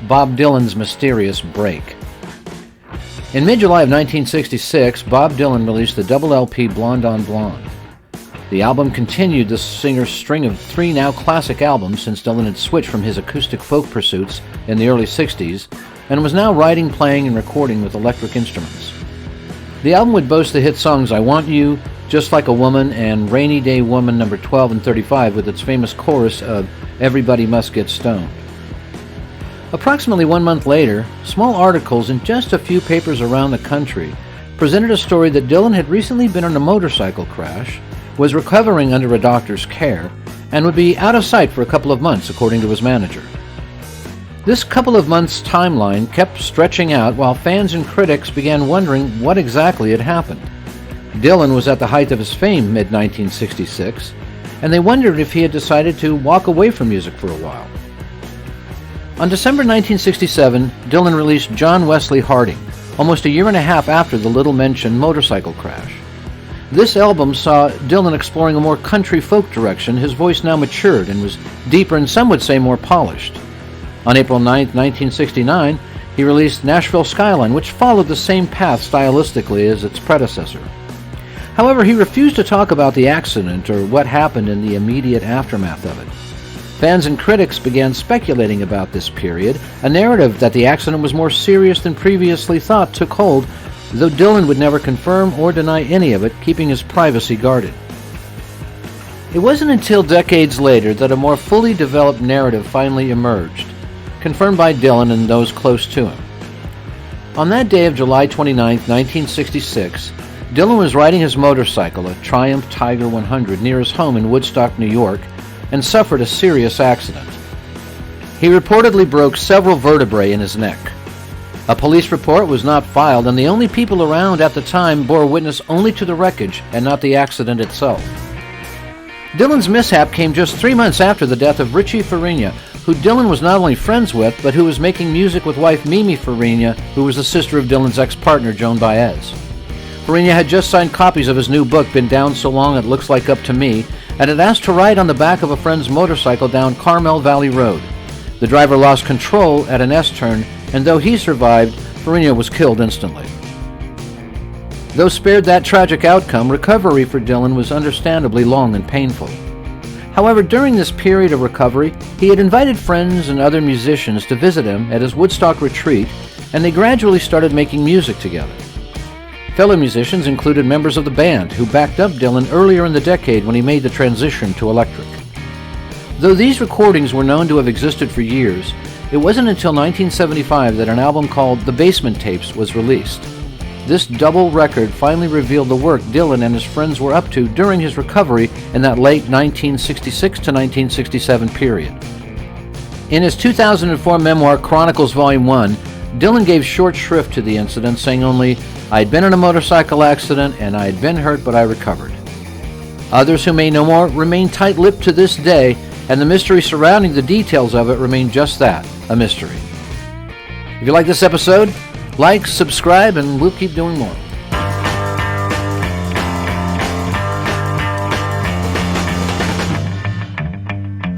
Bob Dylan's mysterious break. In mid-July of 1966, Bob Dylan released the double LP Blonde on Blonde. The album continued the singer's string of 3 now classic albums since Dylan had switched from his acoustic folk pursuits in the early 60s and was now writing, playing, and recording with electric instruments. The album would boast the hit songs I Want You, Just Like a Woman, and Rainy Day Woman No. 12 and 35 with its famous chorus of Everybody Must Get Stoned. Approximately 1 month later, small articles in just a few papers around the country presented a story that Dylan had recently been in a motorcycle crash, was recovering under a doctor's care, and would be out of sight for a couple of months, according to his manager. This couple of months timeline kept stretching out while fans and critics began wondering what exactly had happened. Dylan was at the height of his fame mid-1966, and they wondered if he had decided to walk away from music for a while. On December 1967, Dylan released John Wesley Harding, almost a year and a half after the little-mentioned motorcycle crash. This album saw Dylan exploring a more country folk direction. His voice now matured and was deeper and some would say more polished. On April 9, 1969, he released Nashville Skyline, which followed the same path stylistically as its predecessor. However, he refused to talk about the accident or what happened in the immediate aftermath of it. Fans and critics began speculating about this period. A narrative that the accident was more serious than previously thought took hold, though Dylan would never confirm or deny any of it, keeping his privacy guarded. It wasn't until decades later that a more fully developed narrative finally emerged, confirmed by Dylan and those close to him. On that day of July 29, 1966, Dylan was riding his motorcycle, a Triumph Tiger 100, near his home in Woodstock, New York, and suffered a serious accident. He reportedly broke several vertebrae in his neck. A police report was not filed, and the only people around at the time bore witness only to the wreckage and not the accident itself. Dylan's mishap came just 3 months after the death of Richie Farina, who Dylan was not only friends with, but who was making music with wife Mimi Farina, who was the sister of Dylan's ex-partner Joan Baez. Farina had just signed copies of his new book, Been Down So Long It Looks Like Up to Me, and had asked to ride on the back of a friend's motorcycle down Carmel Valley Road. The driver lost control at an S-turn, and though he survived, Farina was killed instantly. Though spared that tragic outcome, recovery for Dylan was understandably long and painful. However, during this period of recovery, he had invited friends and other musicians to visit him at his Woodstock retreat, and they gradually started making music together. Fellow musicians included members of the band who backed up Dylan earlier in the decade when he made the transition to electric. Though these recordings were known to have existed for years, it wasn't until 1975 that an album called The Basement Tapes was released. This double record finally revealed the work Dylan and his friends were up to during his recovery in that late 1966 to 1967 period. In his 2004 memoir, Chronicles Volume 1, Dylan gave short shrift to the incident, saying only, "I had been in a motorcycle accident and I had been hurt, but I recovered." Others who may know more remain tight-lipped to this day, and the mystery surrounding the details of it remain just that, a mystery. If you like this episode, like, subscribe, and we'll keep doing more.